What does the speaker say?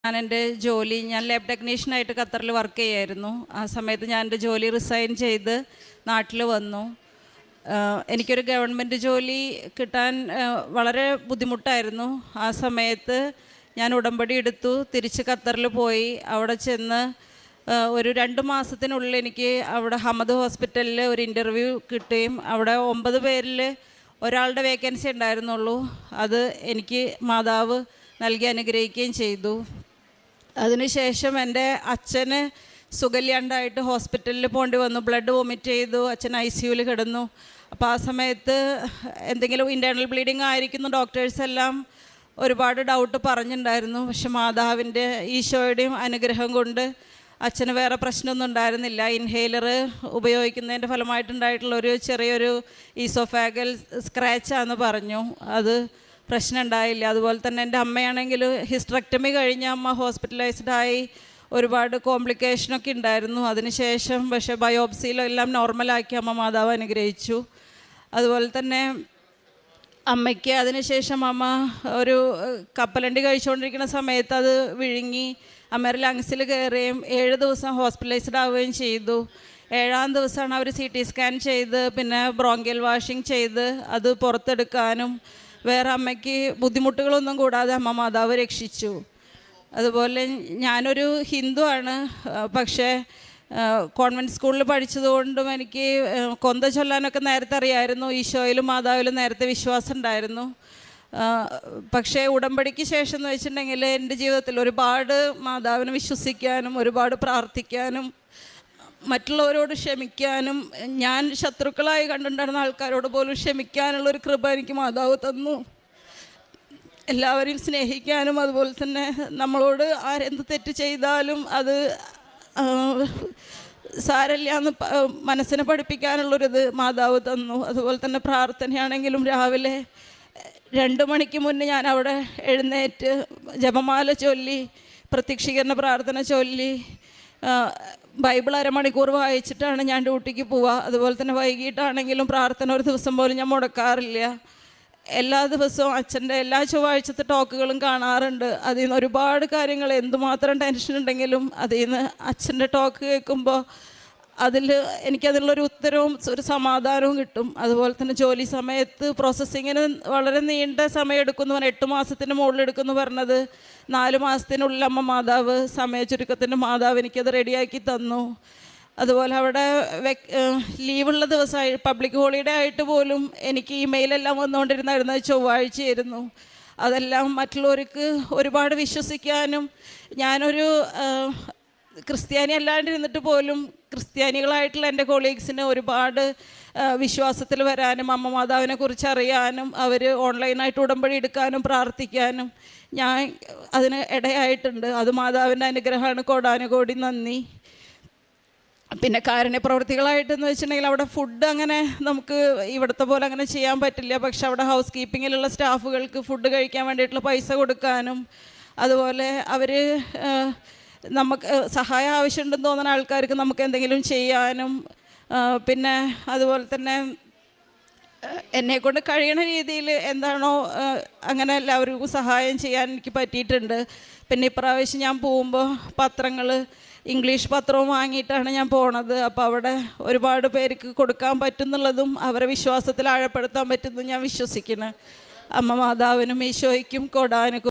ഞാൻ ലാബ് ടെക്നീഷ്യനായിട്ട് ഖത്തറിൽ വർക്ക് ചെയ്യായിരുന്നു. ആ സമയത്ത് ഞാൻ എൻ്റെ ജോലി റിസൈൻ ചെയ്ത് നാട്ടിൽ വന്നു. എനിക്കൊരു ഗവൺമെൻറ് ജോലി കിട്ടാൻ വളരെ ബുദ്ധിമുട്ടായിരുന്നു. ആ സമയത്ത് ഞാൻ ഉടമ്പടി എടുത്തു, തിരിച്ച് ഖത്തറിൽ പോയി. അവിടെ ചെന്ന് ഒരു 2 മാസത്തിനുള്ളിൽ എനിക്ക് അവിടെ ഹമദ് ഹോസ്പിറ്റലിൽ ഒരു ഇൻ്റർവ്യൂ കിട്ടുകയും അവിടെ 9 പേരിൽ ഒരാളുടെ വേക്കൻസി ഉണ്ടായിരുന്നുള്ളൂ. അത് എനിക്ക് മാതാവ് നൽകി അനുഗ്രഹിക്കുകയും ചെയ്തു. അതിനുശേഷം എൻ്റെ അച്ഛന് സുഖമില്ലാണ്ടായിട്ട് ഹോസ്പിറ്റലിൽ പോകേണ്ടി വന്നു. ബ്ലഡ് വോമിറ്റ് ചെയ്തു. അച്ഛൻ ICUവിൽ കിടന്നു. അപ്പോൾ ആ സമയത്ത് എന്തെങ്കിലും ഇൻറ്റേർണൽ ബ്ലീഡിങ് ആയിരിക്കുന്നു ഡോക്ടേഴ്സ് എല്ലാം ഒരുപാട് ഡൗട്ട് പറഞ്ഞിട്ടുണ്ടായിരുന്നു. പക്ഷെ മാതാവിൻ്റെ ഈശോയുടെയും അനുഗ്രഹം കൊണ്ട് അച്ഛന് വേറെ പ്രശ്നമൊന്നും ഉണ്ടായിരുന്നില്ല. ഇൻഹേലർ ഉപയോഗിക്കുന്നതിൻ്റെ ഫലമായിട്ടുണ്ടായിട്ടുള്ള ഒരു ചെറിയൊരു ഈസോഫാഗൽ സ്ക്രാച്ചാന്ന് പറഞ്ഞു. അത് പ്രശ്നം ഉണ്ടായില്ല. അതുപോലെ തന്നെ എൻ്റെ അമ്മയാണെങ്കിൽ ഹിസ്റ്ററക്ടമി കഴിഞ്ഞ അമ്മ ഹോസ്പിറ്റലൈസ്ഡായി ഒരുപാട് കോംപ്ലിക്കേഷനൊക്കെ ഉണ്ടായിരുന്നു. അതിനുശേഷം പക്ഷേ ബയോപ്സിയിലെല്ലാം നോർമലാക്കി അമ്മ മാതാവ് അനുഗ്രഹിച്ചു. അതുപോലെ തന്നെ അമ്മയ്ക്ക് അതിനുശേഷം അമ്മ ഒരു കപ്പലണ്ടി കഴിച്ചുകൊണ്ടിരിക്കുന്ന സമയത്ത് അത് വിഴുങ്ങി അമ്മയുടെ ലങ്സിൽ കയറുകയും 7 ദിവസം ഹോസ്പിറ്റലൈസ്ഡ് ആവുകയും ചെയ്തു. 7-ാം ദിവസമാണ് അവർ CT സ്കാൻ ചെയ്ത് പിന്നെ ബ്രോങ്കിയൽ വാഷിംഗ് ചെയ്ത് അത് പുറത്തെടുക്കാനും വേറെ അമ്മയ്ക്ക് ബുദ്ധിമുട്ടുകളൊന്നും കൂടാതെ അമ്മ മാതാവ് രക്ഷിച്ചു. അതുപോലെ ഞാനൊരു ഹിന്ദു ആണ്. പക്ഷേ കോൺവെൻറ്റ് സ്കൂളിൽ പഠിച്ചതുകൊണ്ടും എനിക്ക് കൊന്ത ചൊല്ലാനൊക്കെ നേരത്തെ അറിയായിരുന്നു. ഈശോയിലും മാതാവിലും നേരത്തെ വിശ്വാസം ഉണ്ടായിരുന്നു. പക്ഷേ ഉടമ്പടിക്ക് ശേഷം എന്ന് വെച്ചിട്ടുണ്ടെങ്കിൽ എൻ്റെ ജീവിതത്തിൽ ഒരുപാട് മാതാവിനെ വിശ്വസിക്കാനും ഒരുപാട് പ്രാർത്ഥിക്കാനും മറ്റുള്ളവരോട് ക്ഷമിക്കാനും ഞാൻ ശത്രുക്കളായി കണ്ടിട്ടുണ്ടായിരുന്ന ആൾക്കാരോട് പോലും ക്ഷമിക്കാനുള്ളൊരു കൃപ എനിക്ക് മാതാവ് തന്നു. എല്ലാവരെയും സ്നേഹിക്കാനും അതുപോലെ തന്നെ നമ്മളോട് ആരെന്ത് തെറ്റ് ചെയ്താലും അത് സാരമില്ല എന്ന് മനസ്സിനെ പഠിപ്പിക്കാനുള്ളൊരിത് മാതാവ് തന്നു. അതുപോലെ തന്നെ പ്രാർത്ഥനയാണെങ്കിലും രാവിലെ 2 മണിക്ക് മുന്നേ ഞാൻ അവിടെ എഴുന്നേറ്റ് ജപമാല ചൊല്ലി പ്രത്യക്ഷീകരണ പ്രാർത്ഥന ചൊല്ലി ബൈബിൾ അരമണിക്കൂർ വായിച്ചിട്ടാണ് ഞാൻ ഡ്യൂട്ടിക്ക് പോവുക. അതുപോലെ തന്നെ വൈകിട്ടാണെങ്കിലും പ്രാർത്ഥന ഒരു ദിവസം പോലും ഞാൻ മുടക്കാറില്ല. എല്ലാ ദിവസവും അച്ഛൻ്റെ എല്ലാ ചൊവ്വാഴ്ചത്തെ ടോക്കുകളും കാണാറുണ്ട്. അതിൽ നിന്ന് ഒരുപാട് കാര്യങ്ങൾ എന്തുമാത്രം ടെൻഷൻ ഉണ്ടെങ്കിലും അതിൽ നിന്ന് അച്ഛൻ്റെ ടോക്ക് കേൾക്കുമ്പോൾ എനിക്കതിനുള്ളൊരു ഉത്തരവും ഒരു സമാധാനവും കിട്ടും. അതുപോലെ തന്നെ ജോലി സമയത്ത് പ്രോസസ്സിങ്ങിന് വളരെ നീണ്ട സമയം എടുക്കുമെന്ന് പറഞ്ഞാൽ 8 മാസത്തിന് മുകളിൽ എടുക്കുമെന്ന് പറഞ്ഞത് 4 മാസത്തിനുള്ളിൽ അമ്മ മാതാവ് സമയ ചുരുക്കത്തിൻ്റെ മാതാവ് എനിക്കത് റെഡിയാക്കി തന്നു. അതുപോലെ അവിടെ ലീവുള്ള ദിവസമായി പബ്ലിക് ഹോളിഡേ ആയിട്ട് പോലും എനിക്ക് ഇമെയിലെല്ലാം വന്നുകൊണ്ടിരുന്നായിരുന്നത് ചൊവ്വാഴ്ചയായിരുന്നു. അതെല്ലാം മറ്റുള്ളവർക്ക് ഒരുപാട് വിശ്വസിക്കാനും ഞാനൊരു ക്രിസ്ത്യാനി അല്ലാണ്ടിരുന്നിട്ട് പോലും ക്രിസ്ത്യാനികളായിട്ടുള്ള എൻ്റെ കൊളീഗ്സിന് ഒരുപാട് വിശ്വാസത്തിൽ വരാനും അമ്മ മാതാവിനെ കുറിച്ച് അറിയാനും അവർ ഓൺലൈനായിട്ട് ഉടമ്പടി എടുക്കാനും പ്രാർത്ഥിക്കാനും ഞാൻ അതിന് ഇടയായിട്ടുണ്ട്. അത് മാതാവിൻ്റെ അനുഗ്രഹമാണ്. കോടാനുകോടി നന്ദി. പിന്നെ കാരുണ്യപ്രവർത്തികളായിട്ടെന്ന് വെച്ചിട്ടുണ്ടെങ്കിൽ അവിടെ ഫുഡ് അങ്ങനെ നമുക്ക് ഇവിടുത്തെ പോലെ അങ്ങനെ ചെയ്യാൻ പറ്റില്ല. പക്ഷെ അവിടെ ഹൗസ് കീപ്പിങ്ങിലുള്ള സ്റ്റാഫുകൾക്ക് ഫുഡ് കഴിക്കാൻ വേണ്ടിയിട്ടുള്ള പൈസ കൊടുക്കാനും അതുപോലെ അവർ നമുക്ക് സഹായം ആവശ്യമുണ്ടെന്ന് തോന്നുന്ന ആൾക്കാർക്ക് നമുക്ക് എന്തെങ്കിലും ചെയ്യാനും പിന്നെ അതുപോലെ തന്നെ എന്നെക്കൊണ്ട് കഴിയണ രീതിയിൽ എന്താണോ അങ്ങനെ എല്ലാവർക്കും സഹായം ചെയ്യാൻ എനിക്ക് പറ്റിയിട്ടുണ്ട്. പിന്നെ ഇപ്രാവശ്യം ഞാൻ പോകുമ്പോൾ പത്രങ്ങൾ ഇംഗ്ലീഷ് പത്രവും വാങ്ങിയിട്ടാണ് ഞാൻ പോണത്. അപ്പോൾ അവിടെ ഒരുപാട് പേർക്ക് കൊടുക്കാൻ പറ്റുന്നുള്ളതും അവരെ വിശ്വാസത്തിൽ ആഴപ്പെടുത്താൻ പറ്റുന്നതും ഞാൻ വിശ്വസിക്കുന്നു. അമ്മ മാതാവിനും ഈശോയ്ക്കും കോടാനുകോടി